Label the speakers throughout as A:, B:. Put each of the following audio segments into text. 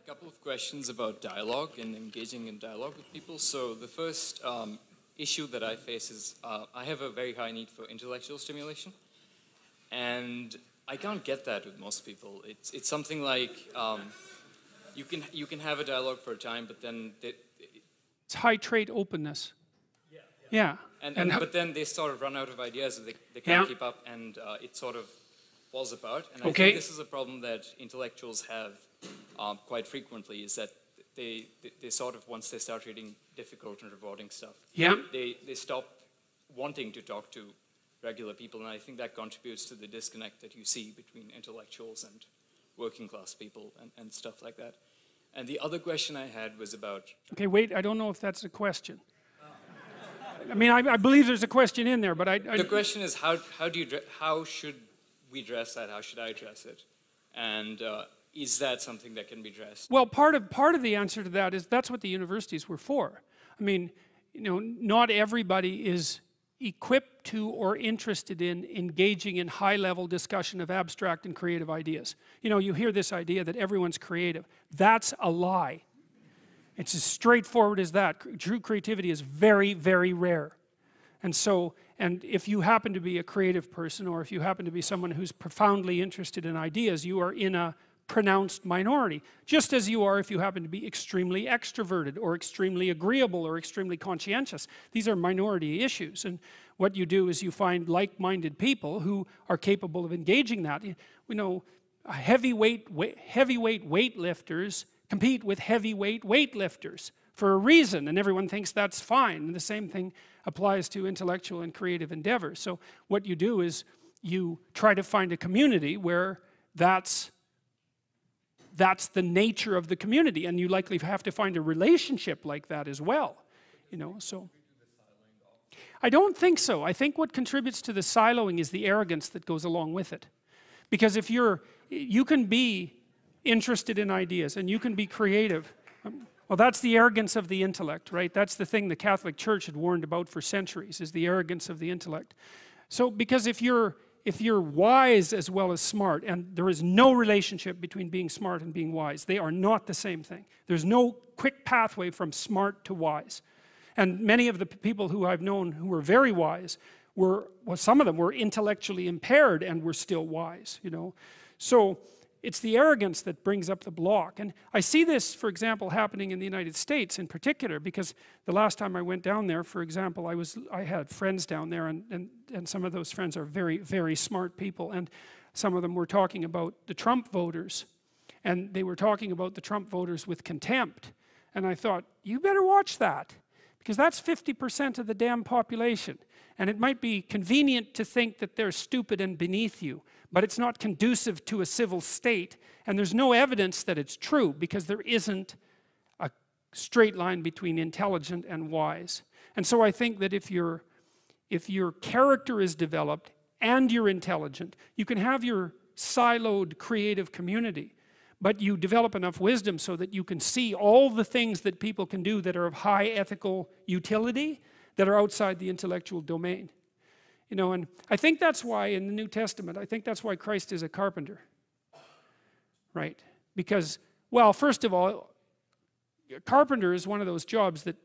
A: a couple of questions about dialogue and engaging in dialogue with people. So the first issue that I face is I have a very high need for intellectual stimulation, and I can't get that with most people. It's something like you can have a dialogue for a time, but then
B: it's high trait openness. Yeah.
A: But then they sort of run out of ideas, and they can't keep up, and it sort of falls apart. And I think this is a problem that intellectuals have quite frequently, is that they sort of, once they start reading difficult and rewarding stuff, they stop wanting to talk to regular people, and I think that contributes to the disconnect that you see between intellectuals and working class people and stuff like that. And the other question I had was about...
B: Okay, wait, I don't know if that's a question. I mean, I believe there's a question in there, but
A: The question is, how should we address that? How should I address it? And is that something that can be addressed?
B: Well, part of the answer to that is that's what the universities were for. I mean, you know, not everybody is equipped to or interested in engaging in high-level discussion of abstract and creative ideas. You know, you hear this idea that everyone's creative. That's a lie. It's as straightforward as that. True creativity is very, very rare. And so, and if you happen to be a creative person, or if you happen to be someone who's profoundly interested in ideas, you are in a pronounced minority. Just as you are if you happen to be extremely extroverted, or extremely agreeable, or extremely conscientious. These are minority issues. And what you do is you find like-minded people who are capable of engaging that. You know, heavyweight weightlifters compete with heavyweight weightlifters for a reason, and everyone thinks that's fine. And the same thing applies to intellectual and creative endeavors. So what you do is you try to find a community where that's the nature of the community, and you likely have to find a relationship like that as well. You know, so I don't think so. I think what contributes to the siloing is the arrogance that goes along with it. Because if you can be interested in ideas and you can be creative, well, that's the arrogance of the intellect, right? That's the thing the Catholic Church had warned about for centuries, is the arrogance of the intellect. So because if you're wise as well as smart, and there is no relationship between being smart and being wise, they are not the same thing. There's no quick pathway from smart to wise. And many of the people who I've known who were very wise well, some of them were intellectually impaired and were still wise, you know. So it's the arrogance that brings up the block. And I see this, for example, happening in the United States in particular, because the last time I went down there, for example, I had friends down there, and some of those friends are very, very smart people, and some of them were talking about the Trump voters, and they were talking about the Trump voters with contempt. And I thought, you better watch that, because that's 50% of the damn population. And it might be convenient to think that they're stupid and beneath you, but it's not conducive to a civil state, and there's no evidence that it's true, because there isn't a straight line between intelligent and wise. And so I think that if your character is developed and you're intelligent, you can have your siloed creative community, but you develop enough wisdom so that you can see all the things that people can do that are of high ethical utility that are outside the intellectual domain. You know, and I think that's why in the New Testament, I think that's why Christ is a carpenter. Right? Because, well, first of all, a carpenter is one of those jobs that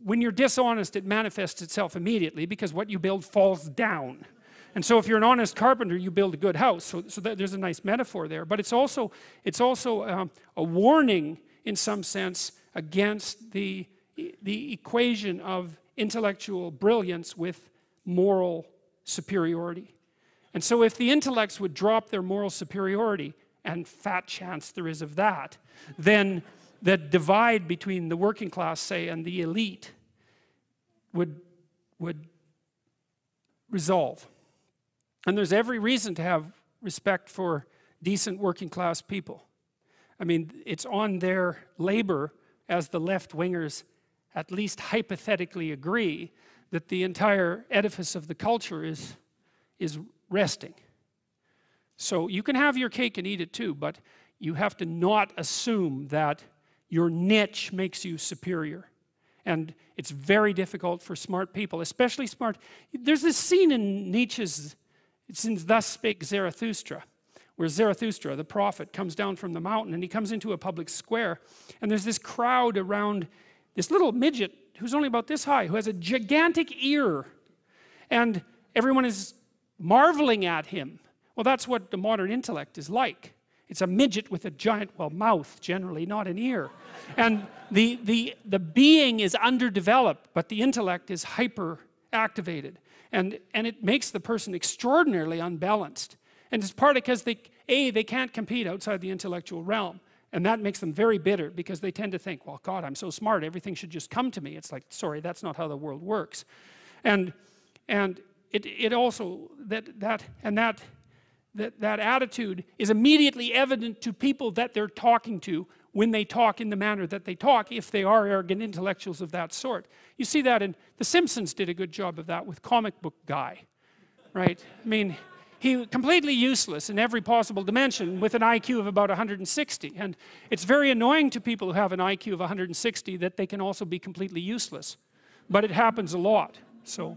B: when you're dishonest, it manifests itself immediately, because what you build falls down. And so if you're an honest carpenter, you build a good house. So there's a nice metaphor there. But it's also a warning, in some sense, against the equation of intellectual brilliance with moral superiority. And so if the intellects would drop their moral superiority, and fat chance there is of that, then the divide between the working class, say, and the elite would resolve. And there's every reason to have respect for decent working class people. I mean, it's on their labor, as the left-wingers at least hypothetically agree, that the entire edifice of the culture is resting. So you can have your cake and eat it too, but you have to not assume that your niche makes you superior. And it's very difficult for smart people, especially smart. There's this scene in Nietzsche's, it's in Thus Spake Zarathustra, where Zarathustra, the prophet, comes down from the mountain, and he comes into a public square, and there's this crowd around this little midget who's only about this high, who has a gigantic ear, and everyone is marveling at him. Well, that's what the modern intellect is like. It's a midget with a giant, well, mouth generally, not an ear. And the being is underdeveloped, but the intellect is hyper activated, and it makes the person extraordinarily unbalanced. And it's partly because they can't compete outside the intellectual realm, and that makes them very bitter, because they tend to think, well, God, I'm so smart, everything should just come to me. It's like, sorry, that's not how the world works. And it also that attitude is immediately evident to people that they're talking to when they talk in the manner that they talk, if they are arrogant intellectuals of that sort. You see that in The Simpsons did a good job of that with Comic Book Guy, right? I mean, he completely useless in every possible dimension with an IQ of about 160, and it's very annoying to people who have an IQ of 160 that they can also be completely useless, but it happens a lot. So